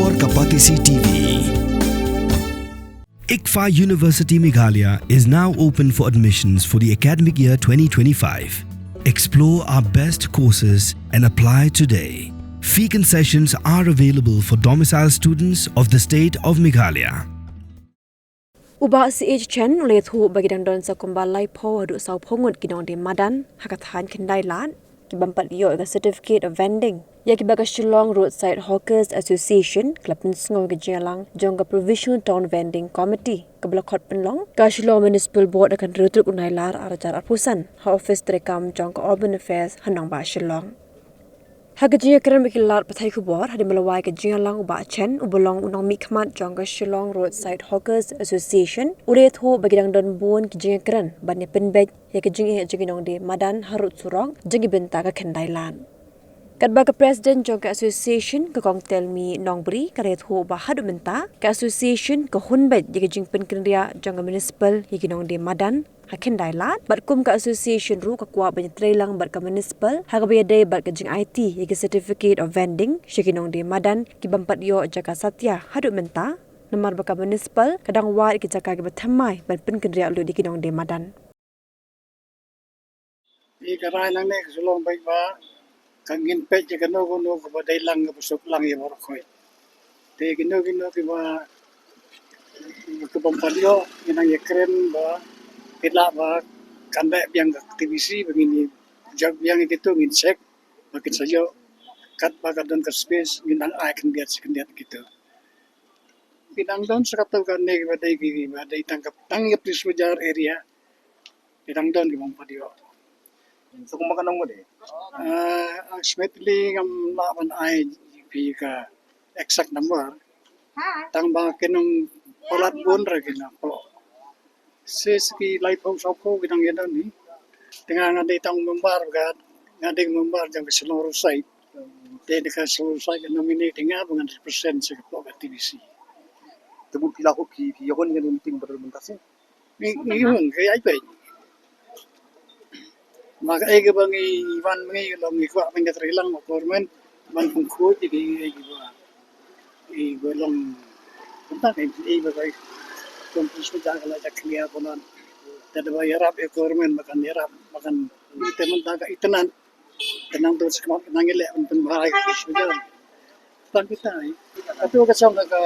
और Kapatisi TV. ICFA University Meghalaya is now open for admissions for the academic year 2025. Explore our best courses and apply today. Fee concessions are available for domicile students of the state of Meghalaya. Uba si age chen ulet hu bagi don sa kumbalai po hadu sau pongot kinong di madan hakathan kendai lan kibampat yo ga certificate of vending ya kibaga Shillong Roadside Hawkers Association klapin sngo ga jelang jong ga provisional town vending committee kabla khot penlong ka Shillong Municipal Board akan rutruk unai lar arajar apusan ha office terekam jong ka urban affairs hanang ba Shillong Hagajia keren bikilat patai kubor hadi melawai ke jelang uba chen ubulong unang mikmat jong ga Shillong Roadside Hawkers Association uret ho bagidang don bon ki jia keren bannya penbej ya ke jingi jinginong de madan harut surong jingi benta ka kendailan Kadba ka President jong ka Association ka kong telmi nongbri karet ho ba hadu menta ka Association ka hunbet ya ke jing penkendria jong ka municipal ya ginong de madan Hakin dailat, bat kum ka association ru ka kuwa banyak trailang bat ka municipal, hagabaya day bat ka jing IT, yagi certificate of vending, syakinong di madan, kibampat yo jaka satya, haduk menta, namar baka municipal, kadang wad ki jaka ki batamay, bat pen kendria lu di kinong di madan. Di karay lang ni, kasulong baik ba, kangin pet jaka no ka ba dailang ka pusok lang ya borokoy. Di gino ki ba, kibampat yo, ginang yakren ba, Kita ba kandak biang aktivisi begini jag biang itu ngin cek makin saja kat baga don ke space nginang ai kendiat gitu bidang don sekatau kan ne badai tangkap di sejar area bidang don di Padio so kung makanong mo de ultimately ngam laban ai pi ka exact number tang ba kenong polat bon ra kina po Sesi live house ako kitang yan ni. Tengah ngadi tang membar kan, ngadi membar jang Shillong Roadside. Jadi ka Shillong Roadside nominate nga dengan 100% sa kapag aktivisi. Tebut pila ko ki yon nga meeting bermentasi. Ngayon kaya ay pay. Maka ay bang iwan mga long ikwa pingatrilang o government man kung ko jadi ay ba. Ay belong punta kay ay Kompos ko jangan lagi kaya punan. Jadi bayar government makan teman taga itenan. Tenang tu sekarang nangil pun bahaya kisah jalan. Tak kita ni. Tapi orang sama ka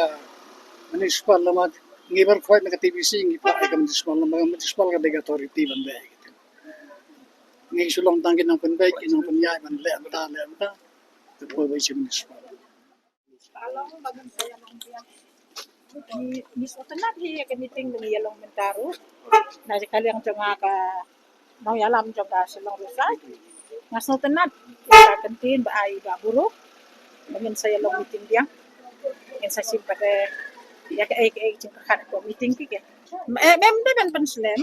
municipal lama ngibar kuat nak TVC ngibar ka municipal ka dega authority benda gitu. Ngi sulong tangkin nang penbaik nang penyai man le benda. Ketua bagi municipal. Miss Otanat hi ka meeting ng Yalong Mentaro na sekali ang jonga ka nang yalam jonga Shillong Roadside ngas Otanat ka kantin ba ay ba buro dengan saya long meeting dia yang saya simpan ya ka ay jengka ko meeting ki mem de ben penslam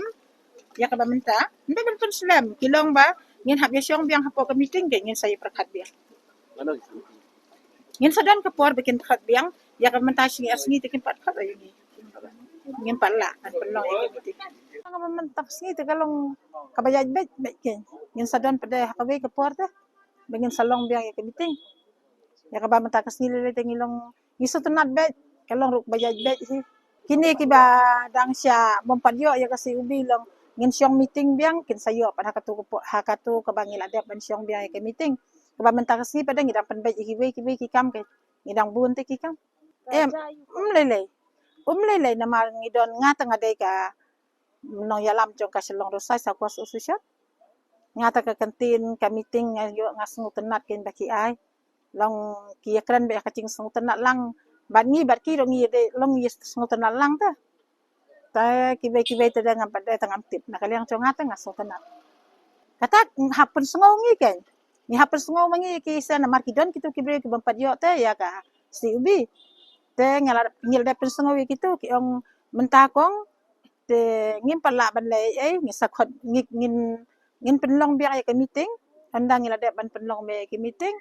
ya ka ba menta de ben penslam kilong ba ngin hab ya syong biang hapo ka meeting ngin saya perkat dia ngin sadan ka por bikin perkat biang ya ka mentasing asngi tikin pat pat ayo ni ngin pala an pelong gitu ang mentas ni te kalong kabayaj bet ken ngin sadan pada hakawe ka porta bengin salong biang ya ka meeting ya ka ba mentakas ni le tengilong ngiso tenat bet kalong ruk bayaj bet si kini ki ba dang sia bompadyo ya kasi ubi long ngin syong meeting biang kin sayo pada hakatu ka bangil adap ban syong biang ya ka meeting ka ba mentakas ni pada ngidang penbet kiwe ki kam ke ngidang bun te ki kam umlelei nama ngidon ngata ngadai ka nong yalam jong ka Shillong Roadside sa kuas ususya ngata ka kantin ka meeting ngayo ngasngu tenat ken baki ai long kia kran be ka cing sngu tenat lang bat ki dong de long sngu tenat lang ta kibe te ngam pada tangam tip na kaliang jong ngata ngasngu tenat kata hapun sngu ngi ken ni hapun sngu mangi ki sa na markidon kitu kibe ki bampat yo te ya ka si ubi te ngil de pensengawi gitu ki ong mentakong te ngin pala ban le ai ngi sakot ngin penlong biak ke meeting andang ngil de ban penlong me ke meeting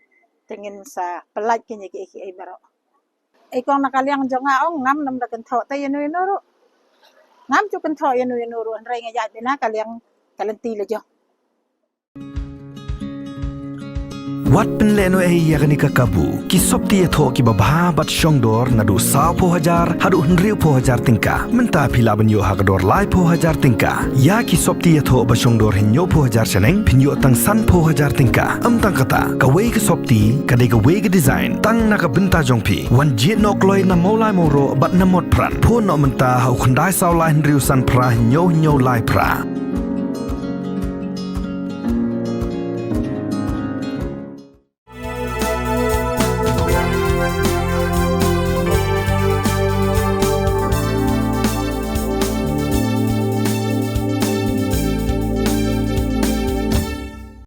te ngin sa pelat ki ai baro ai kong nakaliang jonga ong ngam nam da kan tho te yenu ru ngam chu kan tho yenu ru an rai ngajat bina kaliang kalanti le jo Wat penleno yakni kakabu ki sopti etho ki babha bat shongdor nadu saw po hajar hadu hnriu po hajar tingka menta phila banyo hagador lai po hajar tingka ya ki sopti etho ba shongdor hinyo po hajar chaneng pinyo tang san po hajar tingka tang kata kawei ki sopti kadai kawei ki design tang naka benta jongpi wan jet nok loi na molai moro bat na mot pran po no menta hau khandai saw lai hnriu san pra hinyo lai pra